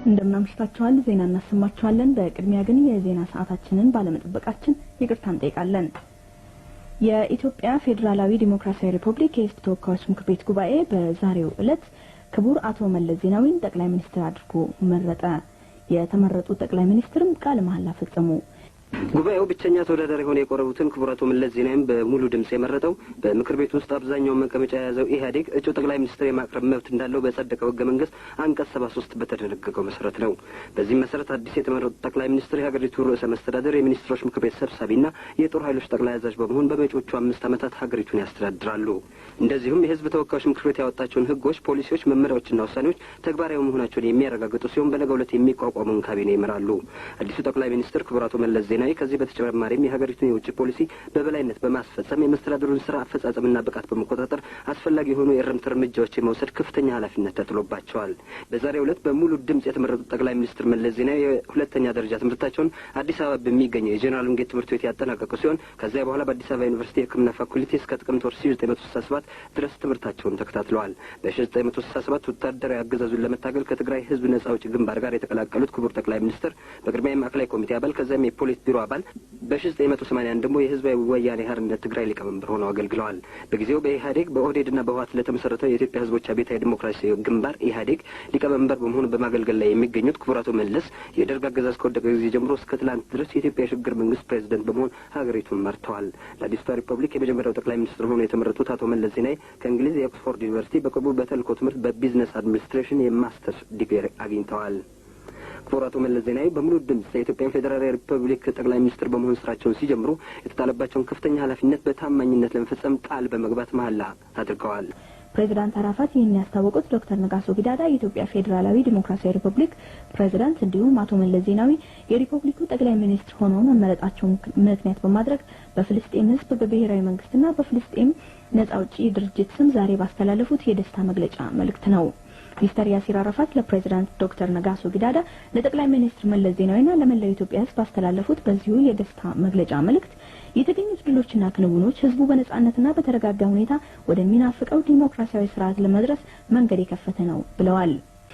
እንደምናምሽታችኋል ዜና እናሰማችኋለን። በቅድሚያ ግን የዜና ሰዓታችንን ባለመጠበቃችን ይቅርታ እንጠይቃለን። የኢትዮጵያ ፌዴራላዊ ዲሞክራሲያዊ ሪፐብሊክ የሕዝብ ተወካዮች ምክር ቤት ጉባኤ በዛሬው ዕለት ክቡር አቶ መለስ ዜናዊን ጠቅላይ ሚኒስትር አድርጎ መረጠ። የተመረጡት ጠቅላይ ሚኒስትርም ቃለ መሐላ ፈጸሙ። ጉባኤው ብቸኛ ተወዳዳሪ ሆነው የቆረቡትን ክቡር አቶ መለስ ዜናዊን በሙሉ ድምጽ የመረጠው በምክር ቤት ውስጥ አብዛኛው መቀመጫ የያዘው ኢህአዴግ እጩ ጠቅላይ ሚኒስትር የማቅረብ መብት እንዳለው በጸደቀው ሕገ መንግስት አንቀጽ 73 በተደነገገው መሰረት ነው። በዚህ መሰረት አዲስ የተመረጡት ጠቅላይ ሚኒስትር የሀገሪቱ ርዕሰ መስተዳድር የሚኒስትሮች ምክር ቤት ሰብሳቢና የጦር ኃይሎች ጠቅላይ አዛዥ በመሆን በመጪዎቹ 5 ዓመታት ሀገሪቱን ያስተዳድራሉ። እንደዚሁም የህዝብ ተወካዮች ምክር ቤት ያወጣቸውን ህጎች፣ ፖሊሲዎች፣ መመሪያዎችና ውሳኔዎች ተግባራዊ መሆናቸውን የሚያረጋግጡ ሲሆን በነገው ዕለት የሚቋቋመውን ካቢኔ ይመራሉ። አዲሱ ጠቅላይ ሚኒስትር ክቡር አቶ መለስ ዜናዊ ከዚህ በተጨማሪም የሀገሪቱን የውጭ ፖሊሲ በበላይነት በማስፈጸም የመስተዳድሩን ስራ አፈጻጸምና ብቃት በመቆጣጠር አስፈላጊ የሆኑ የእርምት እርምጃዎች የመውሰድ ከፍተኛ ኃላፊነት ተጥሎባቸዋል። በዛሬው ዕለት በሙሉ ድምጽ የተመረጡት ጠቅላይ ሚኒስትር መለስ ዜናዊ የሁለተኛ ደረጃ ትምህርታቸውን አዲስ አበባ በሚገኘው የጄኔራል ወንጌት ትምህርት ቤት ያጠናቀቁ ሲሆን ከዚያ በኋላ በአዲስ አበባ ዩኒቨርሲቲ የሕክምና ፋኩልቲ እስከ ጥቅምት ወር 1967 ድረስ ትምህርታቸውን ተከታትለዋል። በ1967 ወታደራዊ አገዛዙን ለመታገል ከትግራይ ህዝብ ነጻ አውጪ ግንባር ጋር የተቀላቀሉት ክቡር ጠቅላይ ሚኒስትር በቅድሚያ የማዕከላዊ ኮሚቴ አባል ከዚያም የፖሊት ቢሮ አባል በ1981 ደግሞ የህዝባዊ ወያኔ ሓርነት ትግራይ ሊቀመንበር ሆነው አገልግለዋል። በጊዜው በኢህአዴግ በኦህዴድና በህወሓት ለተመሰረተው የኢትዮጵያ ህዝቦች አብዮታዊ ዲሞክራሲያዊ ግንባር ኢህአዴግ ሊቀመንበር በመሆኑ በማገልገል ላይ የሚገኙት ክቡር አቶ መለስ የደርግ አገዛዝ ከወደቀ ጊዜ ጀምሮ እስከ ትላንት ድረስ የኢትዮጵያ የሽግግር መንግስት ፕሬዝዳንት በመሆን ሀገሪቱን መርተዋል። ለአዲስቷ ሪፐብሊክ የመጀመሪያው ጠቅላይ ሚኒስትር ሆነው የተመረጡት አቶ መለስ ዜናዊ ከእንግሊዝ የኦክስፎርድ ዩኒቨርሲቲ በቅርቡ በተልእኮ ትምህርት በቢዝነስ አድሚኒስትሬሽን የማስተርስ ዲግሪ አግኝተዋል። ክቡር አቶ መለስ ዜናዊ በሙሉ ድምጽ የኢትዮጵያ ፌዴራላዊ ሪፐብሊክ ጠቅላይ ሚኒስትር በመሆን ስራቸውን ሲጀምሩ የተጣለባቸውን ከፍተኛ ኃላፊነት በታማኝነት ለመፈጸም ቃል በመግባት መሐላ አድርገዋል። ፕሬዝዳንት አራፋት ይህን ያስታወቁት ዶክተር ነጋሶ ጊዳዳ የኢትዮጵያ ፌዴራላዊ ዲሞክራሲያዊ ሪፐብሊክ ፕሬዝዳንት እንዲሁም አቶ መለስ ዜናዊ የሪፐብሊኩ ጠቅላይ ሚኒስትር ሆነው መመረጣቸውን ምክንያት በማድረግ በፍልስጤም ህዝብ በብሔራዊ መንግስትና በፍልስጤም ነጻ አውጪ ድርጅት ስም ዛሬ ባስተላለፉት የደስታ መግለጫ መልእክት ነው። ሚስተር ያሲር አራፋት ለፕሬዝዳንት ዶክተር ነጋሶ ጊዳዳ ለጠቅላይ ሚኒስትር መለስ ዜናዊና ለመላው ኢትዮጵያ ህዝብ ባስተላለፉት በዚሁ የደስታ መግለጫ መልእክት የተገኙት ድሎችና ክንውኖች ህዝቡ በነጻነትና በተረጋጋ ሁኔታ ወደሚናፍቀው ዲሞክራሲያዊ ስርዓት ለመድረስ መንገድ የከፈተ ነው ብለዋል።